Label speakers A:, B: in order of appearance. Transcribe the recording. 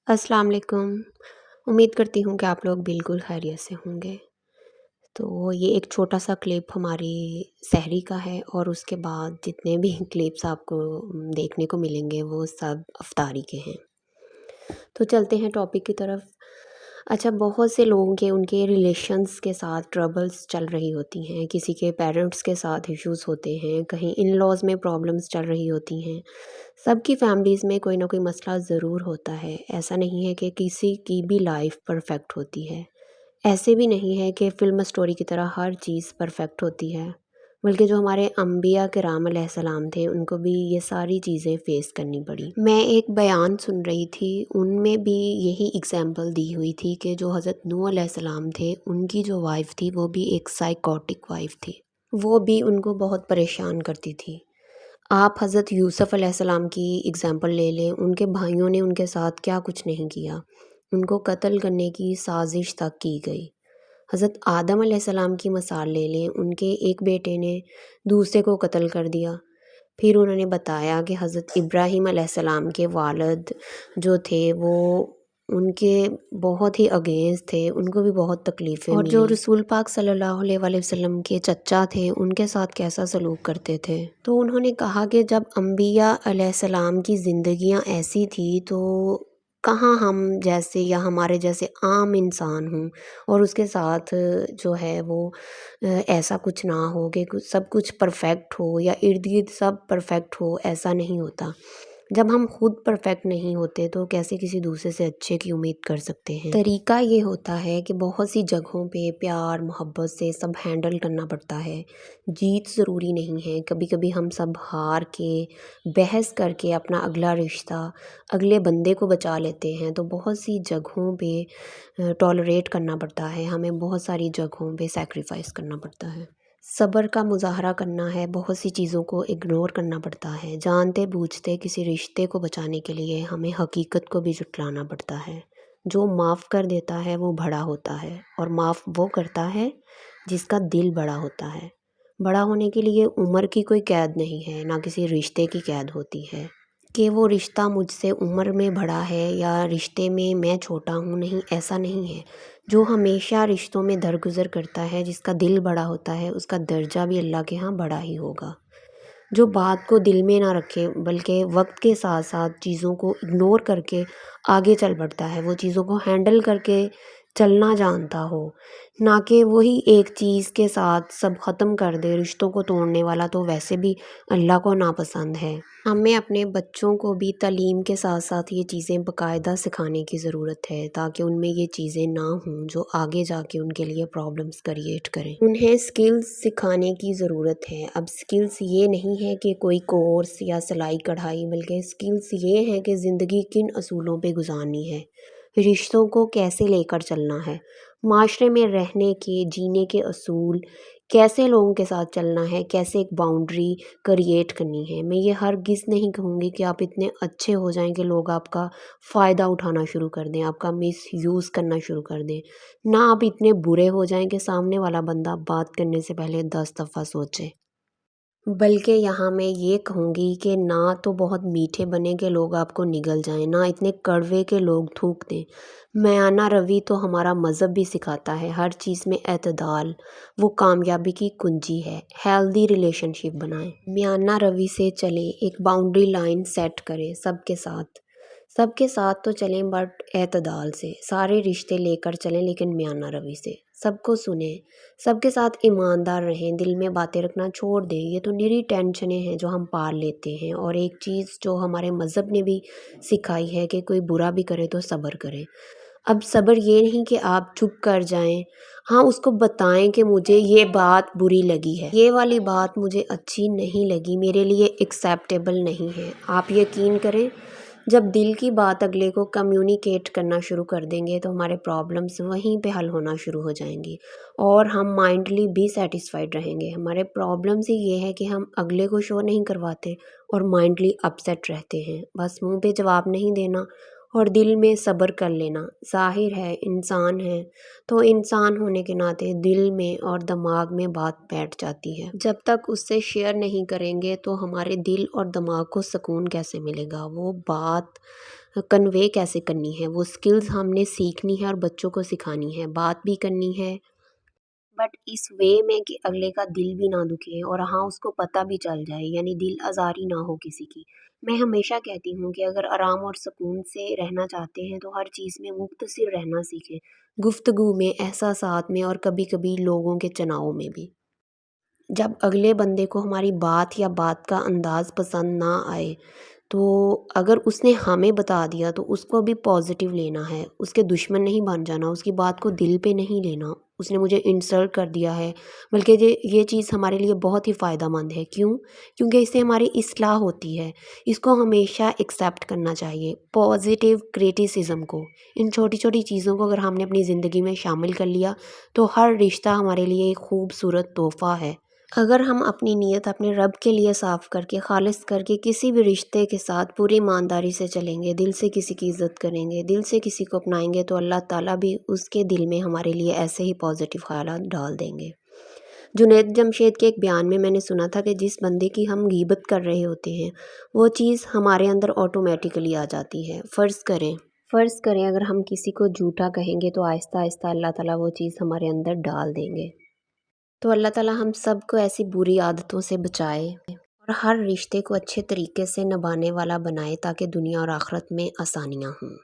A: अस्सलाम वालेकुम। उम्मीद करती हूँ कि आप लोग बिल्कुल खैरियत से होंगे। तो ये एक छोटा-सा क्लिप हमारी सहरी का है और उसके बाद जितने भी क्लिप्स आपको देखने को मिलेंगे वो सब इफ्तारी के हैं। तो चलते हैं टॉपिक की तरफ। अच्छा, बहुत से लोगों के उनके रिलेशंस के साथ ट्रबल्स चल रही होती हैं, किसी के पेरेंट्स के साथ इश्यूज़ होते हैं, कहीं इन-लॉज़ में प्रॉब्लम्स चल रही होती हैं। सबकी फैमिलीज़ में कोई ना कोई मसला ज़रूर होता है। ऐसा नहीं है कि किसी की भी लाइफ परफेक्ट होती है। ऐसे भी नहीं है कि फ़िल्म स्टोरी की तरह हर चीज़ परफेक्ट होती है। बल्कि जो हमारे अम्बिया किराम अलैहिस्सलाम थे, उनको भी ये सारी चीज़ें फ़ेस करनी पड़ी। मैं एक बयान सुन रही थी, उनमें भी यही एग्ज़ाम्पल दी हुई थी कि जो हज़रत नूह अलैहिस्सलाम थे, उनकी जो वाइफ़ थी, वो भी एक साइकोटिक वाइफ़ थी। वो भी उनको बहुत परेशान करती थी। आप हज़रत यूसुफ़ अलैहिस्सलाम की एग्ज़ाम्पल ले लें, उनके भाइयों ने उनके साथ क्या कुछ नहीं किया। उनको कत्ल करने की साज़िश तक की गई। हज़रत आदम अलैहिस्सलाम की मिसाल ले लें, उनके एक बेटे ने दूसरे को कत्ल कर दिया। फिर उन्होंने बताया कि हज़रत इब्राहीम अलैहिस्सलाम के वालिद जो थे वो उनके बहुत ही अगेंस्ट थे, उनको भी बहुत तकलीफ़ें और जो रसूल पाक सल्लल्लाहु अलैहि वसल्लम के चचा थे, उनके साथ कैसा सलूक करते थे। तो उन्होंने कहा कि जब अम्बिया अलैहिस्सलाम की ज़िंदगियाँ ऐसी थी तो कहाँ हम जैसे या हमारे जैसे आम इंसान हों और उसके साथ जो है वो ऐसा कुछ ना हो कि कुछ सब कुछ परफेक्ट हो या इर्द-गिर्द सब परफेक्ट हो, ऐसा नहीं होता। जब हम खुद परफेक्ट नहीं होते तो कैसे किसी दूसरे से अच्छे की उम्मीद कर सकते हैं। तरीका ये होता है कि बहुत सी जगहों पे प्यार मोहब्बत से सब हैंडल करना पड़ता है। जीत ज़रूरी नहीं है, कभी कभी हम सब हार के बहस करके अपना अगला रिश्ता अगले बंदे को बचा लेते हैं। तो बहुत सी जगहों पे टॉलरेट करना पड़ता है, हमें बहुत सारी जगहों पे सैक्रिफाइस करना पड़ता है। सब्र का मुज़ाहरा करना है, बहुत सी चीज़ों को इग्नोर करना पड़ता है। जानते बूझते किसी रिश्ते को बचाने के लिए हमें हकीकत को भी जुटलाना पड़ता है। जो माफ़ कर देता है वो बड़ा होता है और माफ़ वो करता है जिसका दिल बड़ा होता है। बड़ा होने के लिए उम्र की कोई कैद नहीं है, ना किसी रिश्ते की कैद होती है कि वो रिश्ता मुझसे उम्र में बड़ा है या रिश्ते में मैं छोटा हूँ, नहीं, ऐसा नहीं है। जो हमेशा रिश्तों में दरगुजर करता है, जिसका दिल बड़ा होता है, उसका दर्जा भी अल्लाह के यहाँ बड़ा ही होगा। जो बात को दिल में ना रखे बल्कि वक्त के साथ साथ चीज़ों को इग्नोर करके आगे चल पड़ता है, वो चीज़ों को हैंडल करके चलना जानता हो, ना कि वही एक चीज़ के साथ सब ख़त्म कर दे। रिश्तों को तोड़ने वाला तो वैसे भी अल्लाह को नापसंद है। हमें अपने बच्चों को भी तालीम के साथ साथ ये चीज़ें बाकायदा सिखाने की ज़रूरत है ताकि उनमें ये चीज़ें ना हों जो आगे जाके उनके लिए प्रॉब्लम्स क्रिएट करें। उन्हें स्किल्स सिखाने की ज़रूरत है। अब स्किल्स ये नहीं है कि कोई कोर्स या सिलाई कढ़ाई, बल्कि स्किल्स ये हैं कि ज़िंदगी किन असूलों पे गुजारनी है, रिश्तों को कैसे लेकर चलना है, माशरे में रहने के जीने के असूल, कैसे लोगों के साथ चलना है, कैसे एक बाउंड्री क्रिएट करनी है। मैं ये हरगिज़ नहीं कहूँगी कि आप इतने अच्छे हो जाएं कि लोग आपका फ़ायदा उठाना शुरू कर दें, आपका मिसयूज़ करना शुरू कर दें। ना आप इतने बुरे हो जाएं कि सामने वाला बंदा बात करने से पहले 10 दफ़ा सोचे। बल्कि यहाँ मैं ये कहूँगी कि ना तो बहुत मीठे बने के लोग आपको निगल जाएं, ना इतने कड़वे के लोग थूक दें। मियाना रवि तो हमारा मज़हब भी सिखाता है, हर चीज़ में एतदाल वो कामयाबी की कुंजी है। हेल्दी रिलेशनशिप बनाएं, मियाना रवि से चलें, एक बाउंड्री लाइन सेट करें सबके साथ। सबके साथ तो चलें बट एतदाल से, सारे रिश्ते लेकर चलें लेकिन मियाना रवि से। सबको सुने, सबके साथ ईमानदार रहें, दिल में बातें रखना छोड़ दें। ये तो निरी टेंशनें हैं जो हम पाल लेते हैं। और एक चीज़ जो हमारे मज़हब ने भी सिखाई है कि कोई बुरा भी करे तो सब्र करें। अब सब्र ये नहीं कि आप चुप कर जाएं, हाँ उसको बताएं कि मुझे ये बात बुरी लगी है, ये वाली बात मुझे अच्छी नहीं लगी, मेरे लिए एक्सेप्टेबल नहीं है। आप यकीन करें, जब दिल की बात अगले को कम्युनिकेट करना शुरू कर देंगे तो हमारे प्रॉब्लम्स वहीं पे हल होना शुरू हो जाएंगी और हम माइंडली भी सेटिस्फाइड रहेंगे। हमारे प्रॉब्लम्स ही ये है कि हम अगले को शो नहीं करवाते और माइंडली अपसेट रहते हैं। बस मुंह पे जवाब नहीं देना اور دل میں صبر کر لینا۔ ظاہر ہے انسان ہے تو انسان ہونے کے ناطے دل میں اور دماغ میں بات بیٹھ جاتی ہے، جب تک اس سے شیئر نہیں کریں گے تو ہمارے دل اور دماغ کو سکون کیسے ملے گا، وہ بات کنوے کیسے کرنی ہے، وہ سکلز ہم نے سیکھنی ہے اور بچوں کو سکھانی ہے، بات بھی کرنی ہے بٹ اس وے میں کہ اگلے کا دل بھی نہ دکھے اور ہاں اس کو پتہ بھی چل جائے، یعنی دل آزاری نہ ہو کسی کی۔ میں ہمیشہ کہتی ہوں کہ اگر آرام اور سکون سے رہنا چاہتے ہیں تو ہر چیز میں مختصر رہنا سیکھیں، گفتگو میں، احساسات میں اور کبھی کبھی لوگوں کے چناؤ میں بھی۔ جب اگلے بندے کو ہماری بات یا بات کا انداز پسند نہ آئے تو اگر اس نے ہمیں بتا دیا تو اس کو بھی پازیٹیو لینا ہے، اس کے دشمن نہیں بن جانا، اس کی بات کو دل پہ نہیں لینا، اس نے مجھے انسلٹ کر دیا ہے، بلکہ یہ چیز ہمارے لیے بہت ہی فائدہ مند ہے۔ کیوں؟ کیونکہ اس سے ہماری اصلاح ہوتی ہے، اس کو ہمیشہ ایکسیپٹ کرنا چاہیے، پازیٹیو کریٹیسزم کو، ان چھوٹی چھوٹی چیزوں کو اگر ہم نے اپنی زندگی میں شامل کر لیا تو ہر رشتہ ہمارے لیے ایک خوبصورت تحفہ ہے۔ اگر ہم اپنی نیت اپنے رب کے لیے صاف کر کے خالص کر کے کسی بھی رشتے کے ساتھ پوری ایمانداری سے چلیں گے، دل سے کسی کی عزت کریں گے، دل سے کسی کو اپنائیں گے تو اللہ تعالیٰ بھی اس کے دل میں ہمارے لیے ایسے ہی پازیٹیو خیالات ڈال دیں گے۔ جنید جمشید کے ایک بیان میں نے سنا تھا کہ جس بندے کی ہم غیبت کر رہے ہوتے ہیں وہ چیز ہمارے اندر آٹومیٹیکلی آ جاتی ہے۔ فرض کریں اگر ہم کسی کو جھوٹا کہیں گے تو آہستہ آہستہ اللہ تعالیٰ وہ چیز ہمارے اندر ڈال دیں گے۔ تو اللہ تعالیٰ ہم سب کو ایسی بری عادتوں سے بچائے اور ہر رشتے کو اچھے طریقے سے نبھانے والا بنائے تاکہ دنیا اور آخرت میں آسانیاں ہوں۔